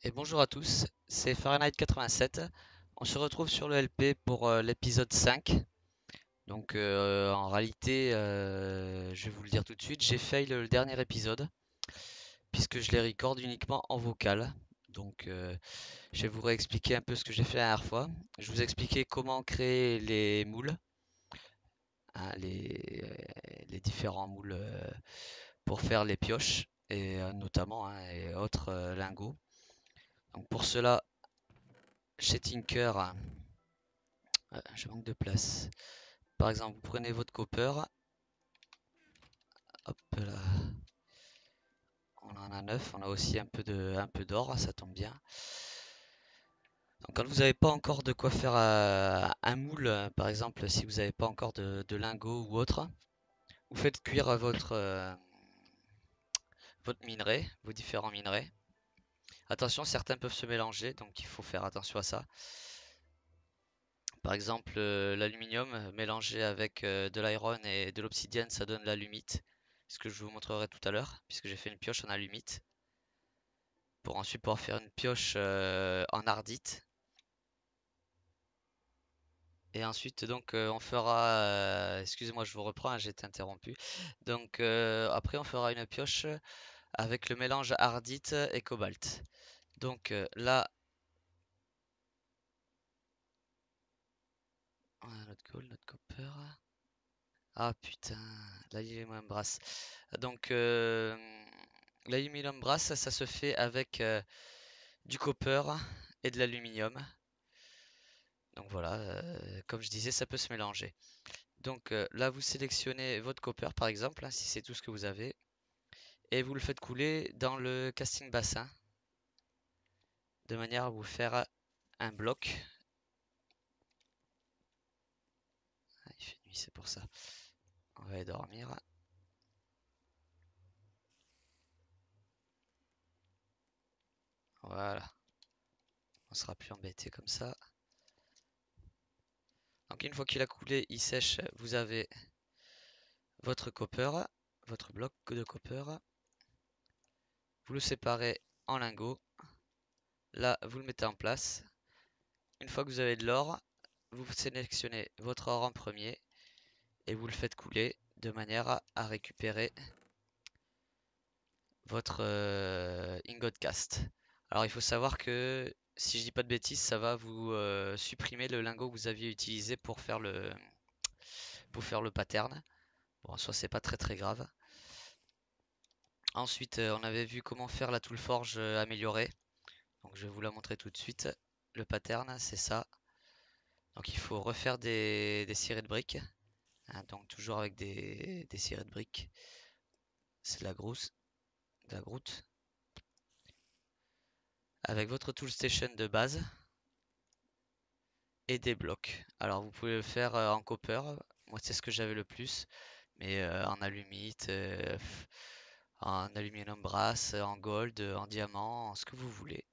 Et bonjour à tous, c'est Fahrenheit 87. On se retrouve sur le LP pour l'épisode 5. Donc en réalité, je vais vous le dire tout de suite, j'ai fail le dernier épisode puisque je les record uniquement en vocal. Donc je vais vous réexpliquer un peu ce que j'ai fait la dernière fois. Je vous ai expliqué comment créer les moules, hein, les différents moules pour faire les pioches et notamment hein, et autres lingots. Donc pour cela, chez Tinker, je manque de place. Par exemple, vous prenez votre copper, hop là, on en a 9, on a aussi un peu d'or, ça tombe bien. Donc quand vous n'avez pas encore de quoi faire un moule, par exemple, si vous n'avez pas encore de lingots ou autre, vous faites cuire votre minerai, vos différents minerais. Attention, certains peuvent se mélanger, donc il faut faire attention à ça. Par exemple, l'aluminium mélangé avec de l'iron et de l'obsidienne, ça donne l'alumite. Ce que je vous montrerai tout à l'heure, puisque j'ai fait une pioche en alumite. Pour ensuite pouvoir faire une pioche en ardite. Et ensuite, donc, on fera. Excusez-moi, je vous reprends, hein, j'ai été interrompu. Donc, après, on fera une pioche avec le mélange ardite et cobalt. Donc, là, on a notre gold, notre copper. Ah putain, l'aluminium brass. Donc, l'aluminium brass, ça se fait avec du copper et de l'aluminium. Donc voilà, comme je disais, ça peut se mélanger. Donc là, vous sélectionnez votre copper par exemple, hein, si c'est tout ce que vous avez, et vous le faites couler dans le casting bassin, de manière à vous faire un bloc. Ah, il fait nuit, c'est pour ça. On va aller dormir. Voilà, on sera plus embêté comme ça. Donc une fois qu'il a coulé, il sèche, vous avez votre copper, votre bloc de copper. Vous le séparez en lingots. Là, vous le mettez en place. Une fois que vous avez de l'or, vous sélectionnez votre or en premier et vous le faites couler de manière à récupérer votre ingot cast. Alors il faut savoir que si je dis pas de bêtises, ça va vous supprimer le lingot que vous aviez utilisé pour faire le pattern. Bon, en soi c'est pas très très grave. Ensuite, on avait vu comment faire la tool forge améliorée. Donc je vais vous la montrer tout de suite. Le pattern, c'est ça. Donc il faut refaire des cirés de briques, hein, donc toujours avec des cirés de briques. C'est de la grosse, de la groute. Avec votre tool station de base et des blocs. Alors vous pouvez le faire en copper, moi c'est ce que j'avais le plus, mais en alumite, en aluminium brass, en gold, en diamant, en ce que vous voulez.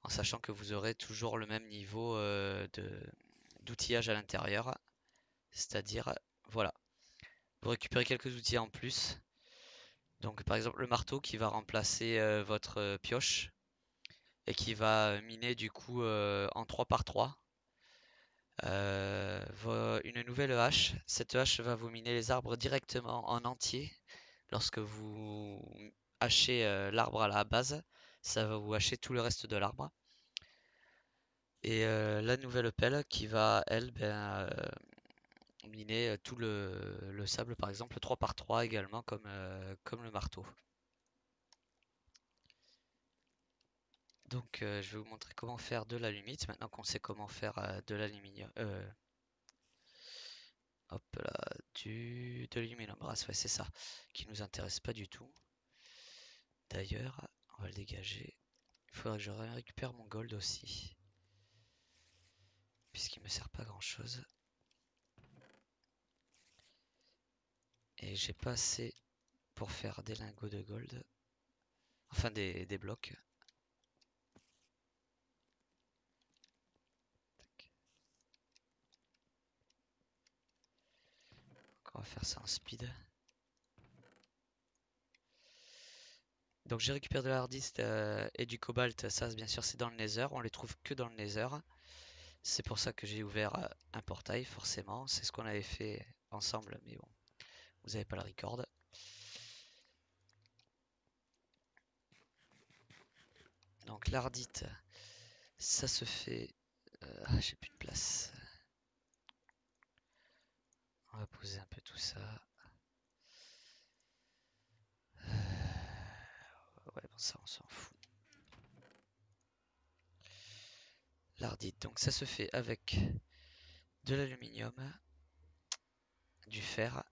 En sachant que vous aurez toujours le même niveau d'outillage à l'intérieur. C'est-à-dire, voilà, vous récupérez quelques outils en plus. Donc par exemple le marteau qui va remplacer votre pioche et qui va miner du coup en 3 par 3. Une nouvelle hache. Cette hache va vous miner les arbres directement en entier. Lorsque vous hachez l'arbre à la base, ça va vous hacher tout le reste de l'arbre. Et la nouvelle pelle qui va, elle, miner tout le sable, par exemple, 3 par 3 également, comme le marteau. Donc, je vais vous montrer comment faire de l'alumite, maintenant qu'on sait comment faire de l'aluminium. Hop là, de l'aluminium brass, ouais, c'est ça, qui nous intéresse pas du tout. D'ailleurs, on va le dégager. Il faudrait que je récupère mon gold aussi, puisqu'il me sert pas grand chose. Et j'ai pas assez pour faire des lingots de gold, enfin des blocs. Donc on va faire ça en speed. Donc j'ai récupéré de la hardiste et du cobalt, ça bien sûr c'est dans le Nether, on les trouve que dans le Nether. C'est pour ça que j'ai ouvert un portail, forcément, c'est ce qu'on avait fait ensemble, mais bon, vous n'avez pas le record. Donc l'ardite, ça se fait... j'ai plus de place. On va poser un peu tout ça. Ouais, bon ça on s'en fout. L'ardite, donc ça se fait avec de l'aluminium, du fer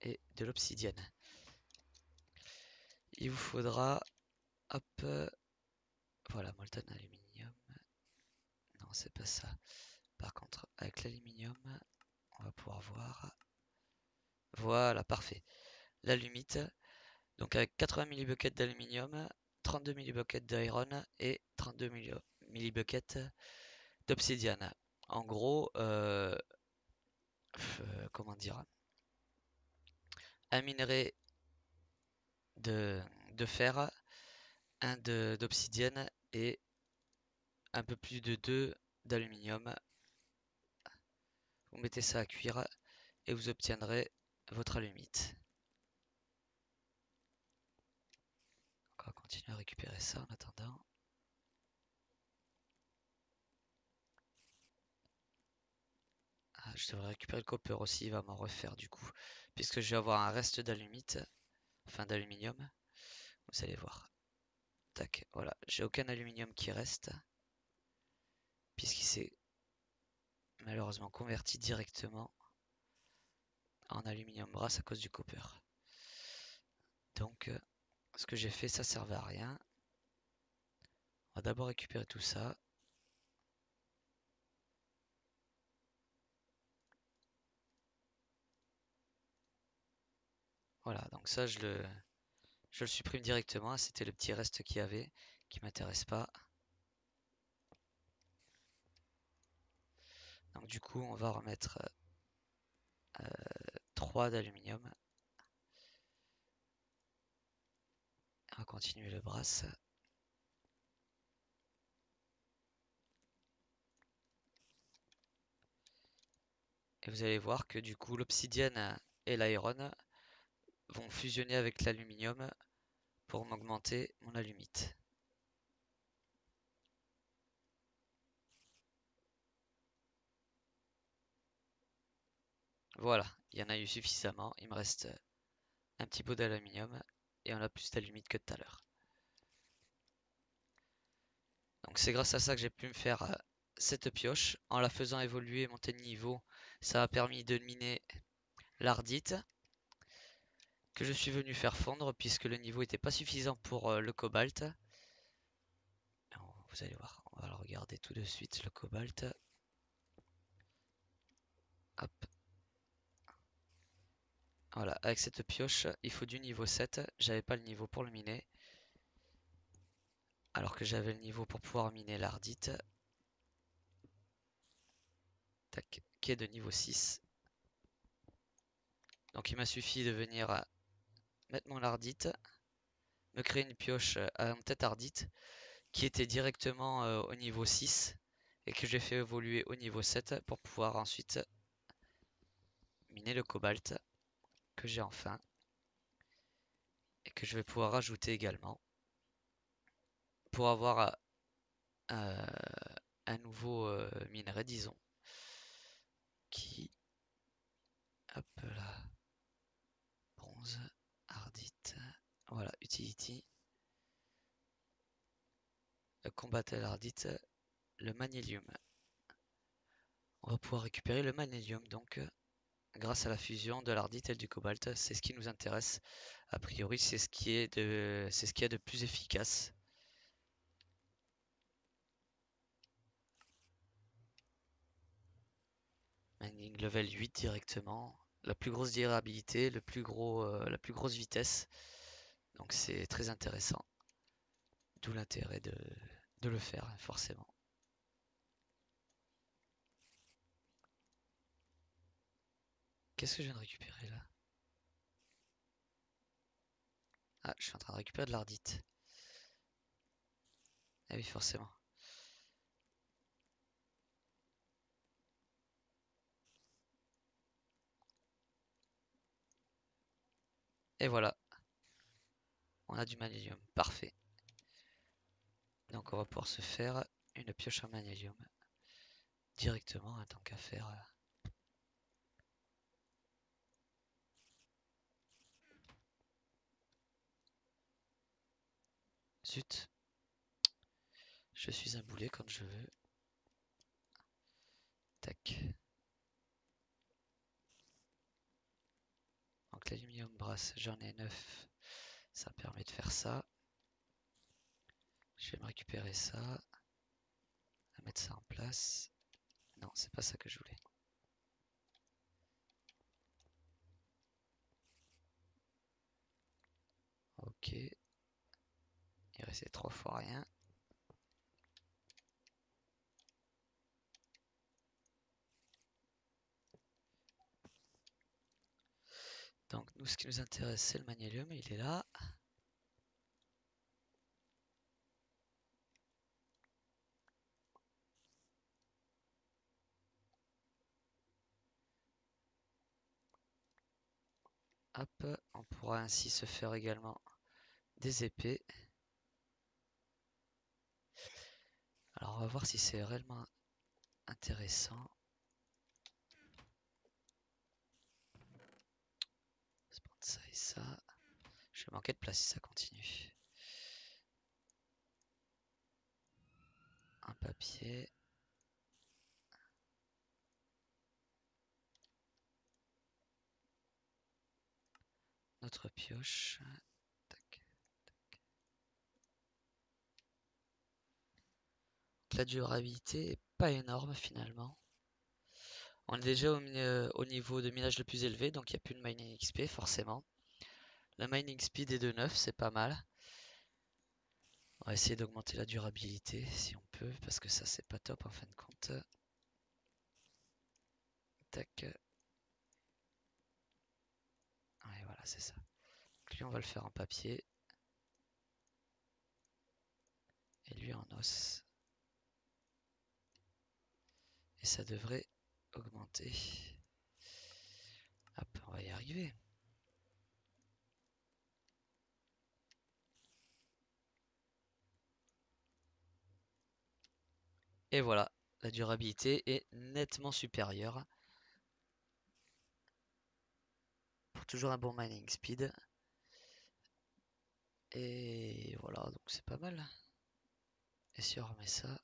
et de l'obsidienne. Il vous faudra, hop, voilà, molten aluminium. Non, c'est pas ça. Par contre, avec l'aluminium, on va pouvoir voir. Voilà, parfait. L'alumite, donc avec 80 millibuckets d'aluminium, 32 millibuckets d'iron et 32 millibuckets d'obsidiane. En gros, comment dire, un minerai de, de fer, un d'obsidienne et un peu plus de 2 d'aluminium. Vous mettez ça à cuire et vous obtiendrez votre alumite. On va continuer à récupérer ça en attendant. Ah, je devrais récupérer le copper aussi, il va m'en refaire du coup. Puisque je vais avoir un reste d'alumite, enfin d'aluminium. Vous allez voir. Tac, voilà. J'ai aucun aluminium qui reste. Puisqu'il s'est malheureusement converti directement en aluminium brass à cause du copper. Donc, ce que j'ai fait, ça servait à rien. On va d'abord récupérer tout ça. Voilà, donc ça, je le supprime directement. C'était le petit reste qu'il y avait, qui m'intéresse pas. Donc du coup, on va remettre 3 d'aluminium. On va continuer le brass. Et vous allez voir que du coup, l'obsidienne et l'iron vont fusionner avec l'aluminium pour m'augmenter mon alumite. Voilà, il y en a eu suffisamment. Il me reste un petit pot d'aluminium et on a plus d'alumite que tout à l'heure. Donc c'est grâce à ça que j'ai pu me faire cette pioche. En la faisant évoluer et monter de niveau, ça m'a permis de miner l'ardite que je suis venu faire fondre puisque le niveau n'était pas suffisant pour le cobalt. Vous allez voir, on va le regarder tout de suite, le cobalt. Hop. Voilà, avec cette pioche, il faut du niveau 7. J'avais pas le niveau pour le miner. Alors que j'avais le niveau pour pouvoir miner l'ardite. Tac, qui est de niveau 6. Donc il m'a suffi de venir mettre mon ardite, me créer une pioche en tête ardite qui était directement au niveau 6 et que j'ai fait évoluer au niveau 7 pour pouvoir ensuite miner le cobalt que j'ai enfin et que je vais pouvoir rajouter également pour avoir euh, un nouveau minerai, disons, qui, hop là, bronze, ardite, voilà, utility, combattre l'ardite, le magnélium. On va pouvoir récupérer le magnélium donc grâce à la fusion de l'ardite et du cobalt, c'est ce qui nous intéresse. A priori, c'est ce qui est c'est ce qu'il y a de plus efficace. Mining level 8 directement, la plus grosse durabilité, la plus grosse vitesse. Donc c'est très intéressant. D'où l'intérêt de le faire, forcément. Qu'est-ce que je viens de récupérer là? Ah, je suis en train de récupérer de l'ardite. Ah oui, forcément. Et voilà, on a du magnésium. Parfait. Donc on va pouvoir se faire une pioche en magnésium directement, hein, tant qu'à faire. Zut, je suis un boulet quand je veux. Tac. Donc l'aluminium brasse, j'en ai 9. Ça me permet de faire ça. Je vais me récupérer ça. Mettre ça en place. Non, c'est pas ça que je voulais. Ok. Il restait 3 fois rien. Donc nous, ce qui nous intéresse, c'est le magnésium. Il est là. Hop, on pourra ainsi se faire également des épées. Alors on va voir si c'est réellement intéressant. On va prendre ça et ça. Je vais manquer de place si ça continue. Un papier. Notre pioche. Tac. La durabilité est pas énorme finalement. On est déjà au niveau de minage le plus élevé, donc il n'y a plus de mining XP forcément. Le mining speed est de 9, c'est pas mal. On va essayer d'augmenter la durabilité si on peut, parce que ça c'est pas top en fin de compte. Tac. Ouais, voilà, c'est ça. Lui on va le faire en papier. Et lui en os. Et ça devrait augmenter. Hop, on va y arriver. Et voilà, la durabilité est nettement supérieure. Pour toujours un bon mining speed. Et voilà, donc c'est pas mal. Et si on remet ça,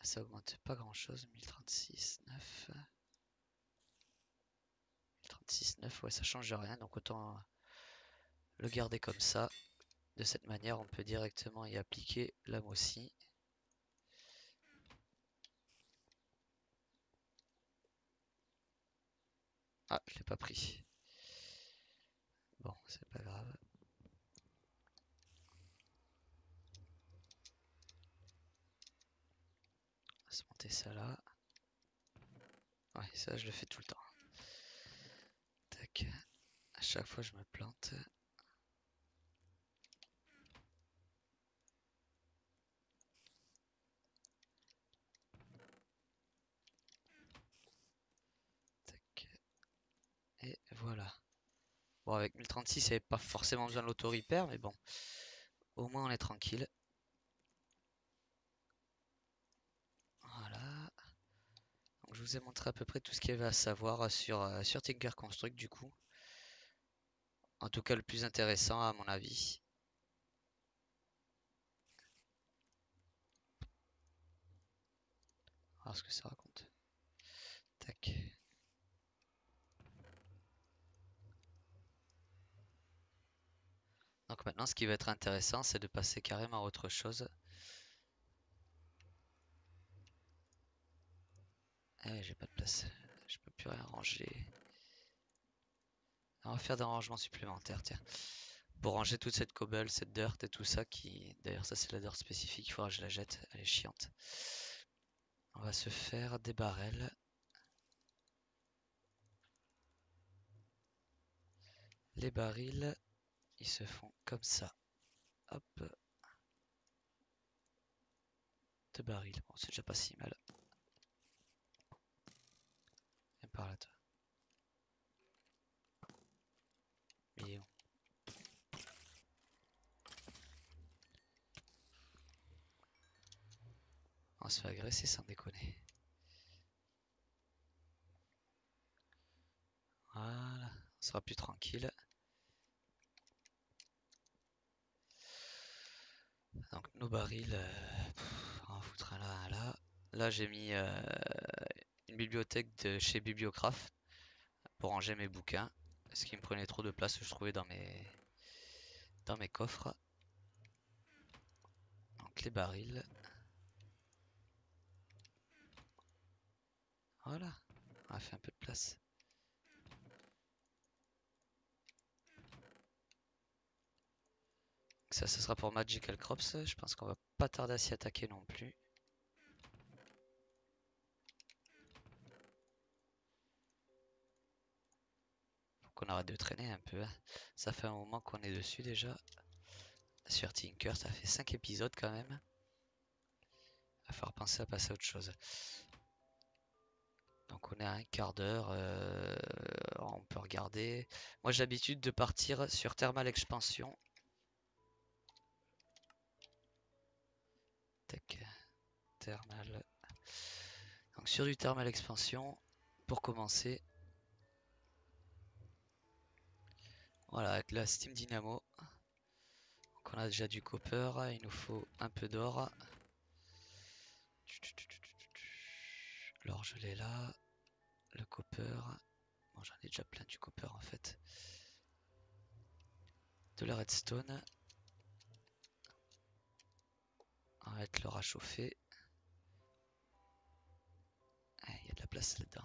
ça augmente pas grand chose. 1036, 9. 1036, 9, ouais, ça change rien. Donc autant le garder comme ça. De cette manière, on peut directement y appliquer la aussi. Ah, je l'ai pas pris. Bon, c'est pas grave. On va se monter ça là. Ouais, ça je le fais tout le temps. Tac. À chaque fois je me plante. Tac. Et voilà. Bon, avec 1036, il n'y avait pas forcément besoin de l'auto-repair, mais bon. Au moins on est tranquille. Voilà. Donc, je vous ai montré à peu près tout ce qu'il y avait à savoir sur Tinker Construct du coup. En tout cas le plus intéressant à mon avis. On va voir ce que ça raconte. Tac. Donc maintenant ce qui va être intéressant c'est de passer carrément à autre chose. Eh, j'ai pas de place. Je peux plus rien ranger. On va faire des rangements supplémentaires, tiens. Pour ranger toute cette cobble, cette dirt et tout ça qui... D'ailleurs ça c'est la dirt spécifique, il faudra que je la jette, elle est chiante. On va se faire des barrels. Les barils, ils se font comme ça. Hop, 2 barils. Bon, c'est déjà pas si mal. Viens par là, toi. Mais on se fait agresser sans déconner. Voilà, on sera plus tranquille. Donc nos barils, on va en foutre un là, un là. Là j'ai mis une bibliothèque de chez Bibliocraft pour ranger mes bouquins. Ce qui me prenait trop de place que je trouvais dans mes coffres. Donc les barils. Voilà, on a fait un peu de place. Ça, ce sera pour Magical Crops. Je pense qu'on va pas tarder à s'y attaquer non plus. Faut qu'on arrête de traîner un peu, hein. Ça fait un moment qu'on est dessus déjà. Sur Tinker, ça fait 5 épisodes quand même. Va falloir penser à passer à autre chose. Donc on est à un quart d'heure. On peut regarder. Moi j'ai l'habitude de partir sur Thermal Expansion. Tac, Thermal. Donc sur du Thermal Expansion, pour commencer. Voilà, avec la Steam Dynamo. Donc on a déjà du copper. Il nous faut un peu d'or. L'or je l'ai là. Le copper. Bon, j'en ai déjà plein du copper en fait. De la redstone. On va mettre l'or à chauffer. Il y a de la place là-dedans.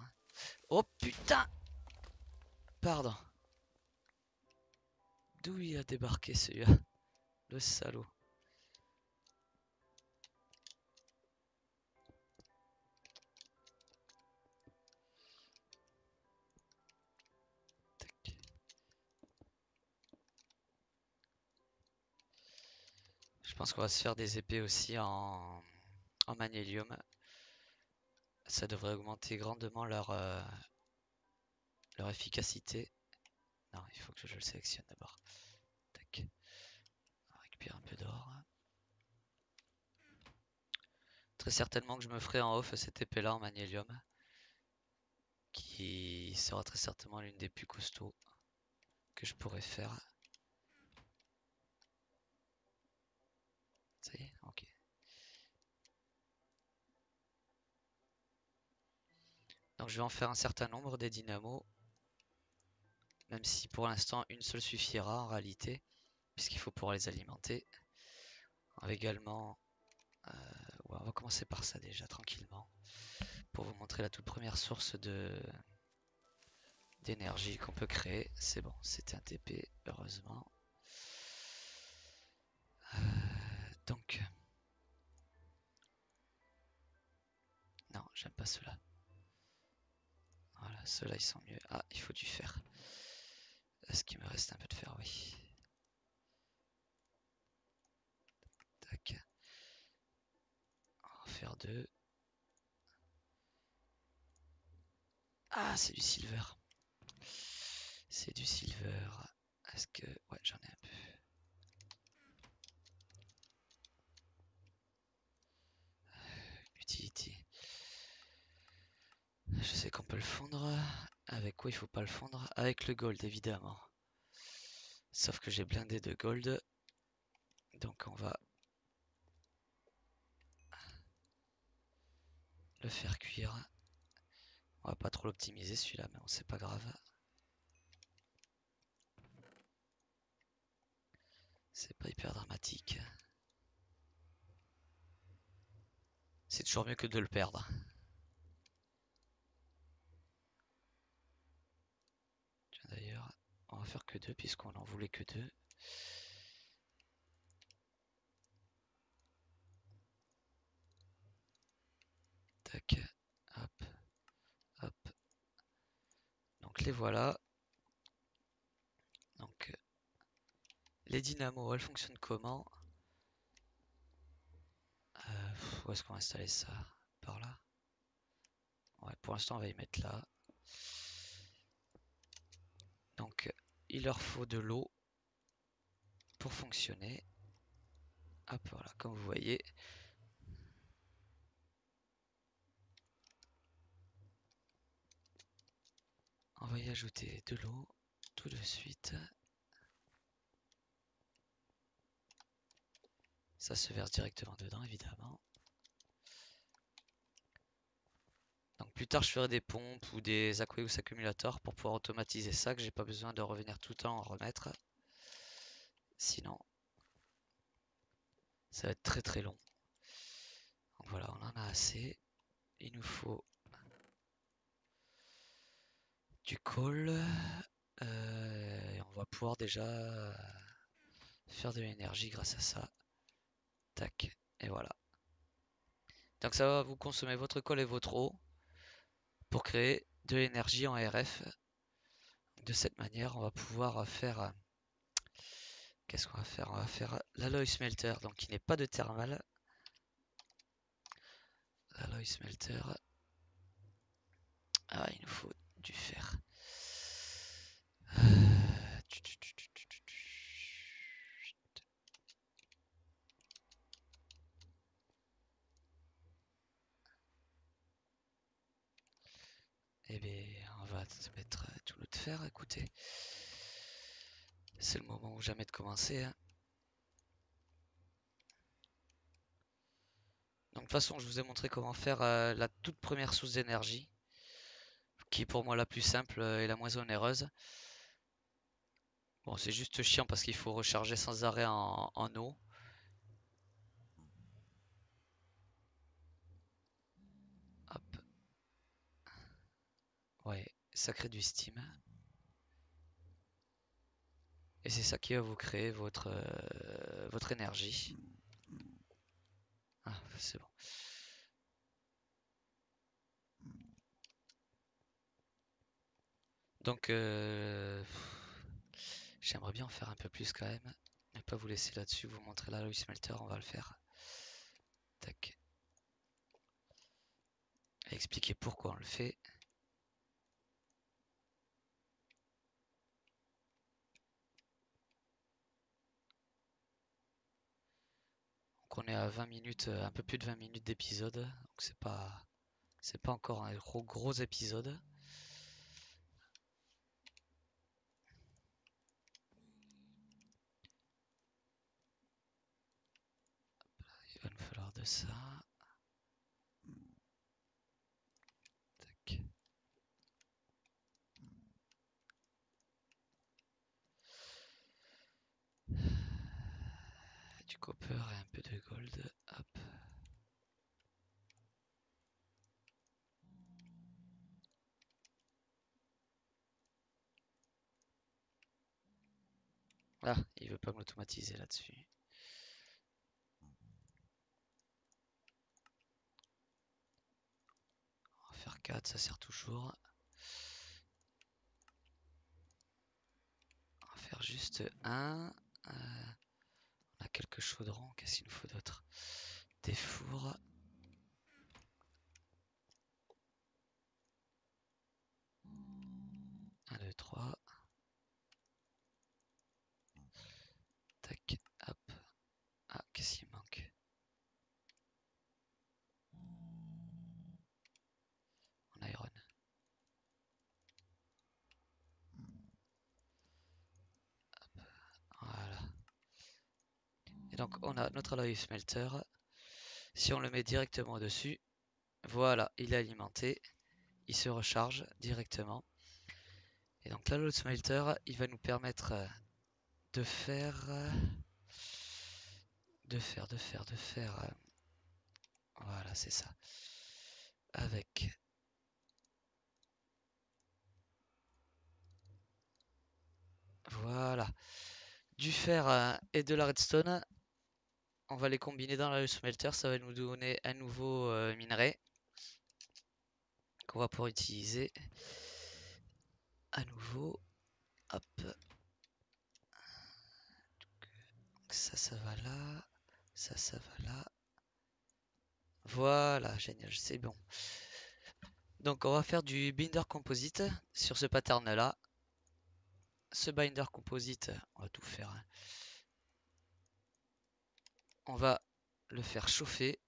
Oh putain! Pardon. D'où il a débarqué celui-là? Le salaud. Tac. Je pense qu'on va se faire des épées aussi en magnélium. Ça devrait augmenter grandement leur efficacité. Non, il faut que je le sélectionne d'abord. Tac. On récupère un peu d'or. Très certainement que je me ferai en off cette épée là en magnélium. Qui sera très certainement l'une des plus costauds que je pourrais faire. Ça y est, ok. Donc je vais en faire un certain nombre des dynamos. Même si pour l'instant une seule suffira en réalité. Puisqu'il faut pouvoir les alimenter. On va également... ouais, on va commencer par ça déjà tranquillement. Pour vous montrer la toute première source d'énergie qu'on peut créer. C'est bon, c'était un TP, heureusement. Donc... Non, j'aime pas ceux-là. Voilà, ceux-là ils sont mieux. Ah, il faut du fer. Est-ce qu'il me reste un peu de fer? Oui. Tac. On va en faire deux. Ah, c'est du silver. C'est du silver. Est-ce que... Ouais, j'en ai un peu. Utility. Je sais qu'on peut le fondre. Avec quoi il faut pas le fondre? Avec le gold, évidemment. Sauf que j'ai blindé de gold. Donc on va le faire cuire. On va pas trop l'optimiser celui-là, mais bon, c'est pas grave. C'est pas hyper dramatique. C'est toujours mieux que de le perdre. Tiens, d'ailleurs, on va faire que deux puisqu'on en voulait que deux. Tac, hop, hop. Donc les voilà. Donc Les dynamos, elles fonctionnent comment? Où est-ce qu'on va installer ça? Par là? Ouais, pour l'instant, on va y mettre là. Donc, il leur faut de l'eau pour fonctionner. Hop, voilà, comme vous voyez. On va y ajouter de l'eau tout de suite. Ça se verse directement dedans, évidemment. Donc plus tard, je ferai des pompes ou des Aqueous accumulators pour pouvoir automatiser ça, que j'ai pas besoin de revenir tout le temps en remettre. Sinon, ça va être très très long. Donc voilà, on en a assez. Il nous faut du coal. Et on va pouvoir déjà faire de l'énergie grâce à ça. Tac, et voilà. Donc ça va vous consommer votre coal et votre eau pour créer de l'énergie en RF. De cette manière, on va pouvoir faire... Qu'est-ce qu'on va faire? On va faire l'alloy smelter, donc qui n'est pas de thermal. L'alloy smelter. Ah, il nous faut du fer. Eh bien, on va se mettre tout notre fer. Écoutez, c'est le moment ou jamais de commencer, hein. Donc, de toute façon, je vous ai montré comment faire la toute première source d'énergie, qui est pour moi la plus simple et la moins onéreuse. Bon, c'est juste chiant parce qu'il faut recharger sans arrêt en eau. Hop. Ouais, ça crée du steam. Et c'est ça qui va vous créer votre énergie. Ah, c'est bon. Donc, j'aimerais bien en faire un peu plus quand même. Ne pas vous laisser là-dessus, vous montrer là le smelter, on va le faire. Tac. Et expliquer pourquoi on le fait. Donc on est à 20 minutes, un peu plus de 20 minutes d'épisode. Donc c'est pas encore un gros épisode. Il va nous falloir de ça. Tac. Du copper et un peu de gold. Hop. Ah, il veut pas m'automatiser là-dessus. On va faire 4, ça sert toujours. On va faire juste un. On a quelques chaudrons, qu'est-ce qu'il nous faut d'autre? Des fours. 1, 2, 3. Tac, hop. Ah, qu'est-ce qu'il manque? En iron. Voilà. Et donc on a notre alloy smelter. Si on le met directement dessus, voilà, il est alimenté. Il se recharge directement. Et donc l'alloy smelter, il va nous permettre de faire... Voilà, c'est ça. Avec... Voilà. Du fer et de la redstone. On va les combiner dans la smelter, ça va nous donner un nouveau minerai qu'on va pouvoir utiliser à nouveau. Hop. ça va là. Ça va là. Voilà, génial, c'est bon. Donc on va faire du binder composite sur ce pattern là. Ce binder composite, on va tout faire, hein. On va le faire chauffer.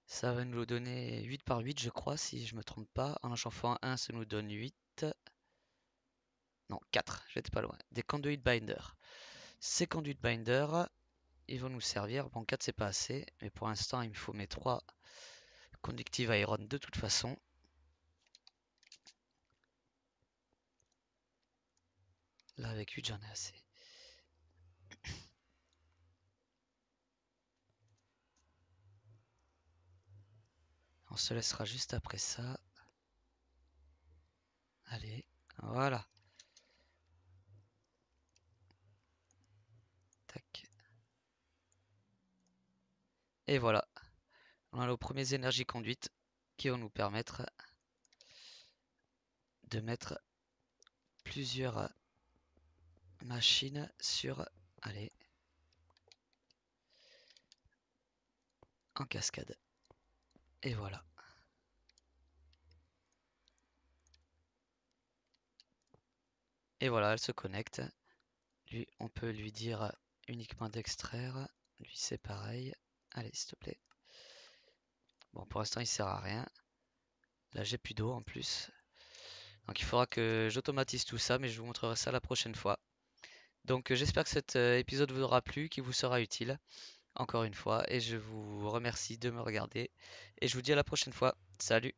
Ça va nous donner 8 par 8 je crois, si je me trompe pas. En chauffant 1, ça nous donne 8. Non, 4, j'étais pas loin. Des conduit binder. Ces conduit binder, ils vont nous servir. Bon, 4 c'est pas assez, mais pour l'instant il me faut mes 3 conductive iron de toute façon. Là avec 8 j'en ai assez. On se laissera juste après ça. Allez, voilà. Tac. Et voilà. On a nos premières énergies conduites qui vont nous permettre de mettre plusieurs machines sur, allez, en cascade. Et voilà. Et voilà, elle se connecte. Lui, on peut lui dire uniquement d'extraire. Lui, c'est pareil. Allez, s'il te plaît. Bon, pour l'instant, il sert à rien. Là, j'ai plus d'eau en plus. Donc, il faudra que j'automatise tout ça, mais je vous montrerai ça la prochaine fois. Donc, j'espère que cet épisode vous aura plu, qu'il vous sera utile, encore une fois. Et je vous remercie de me regarder. Et je vous dis à la prochaine fois. Salut!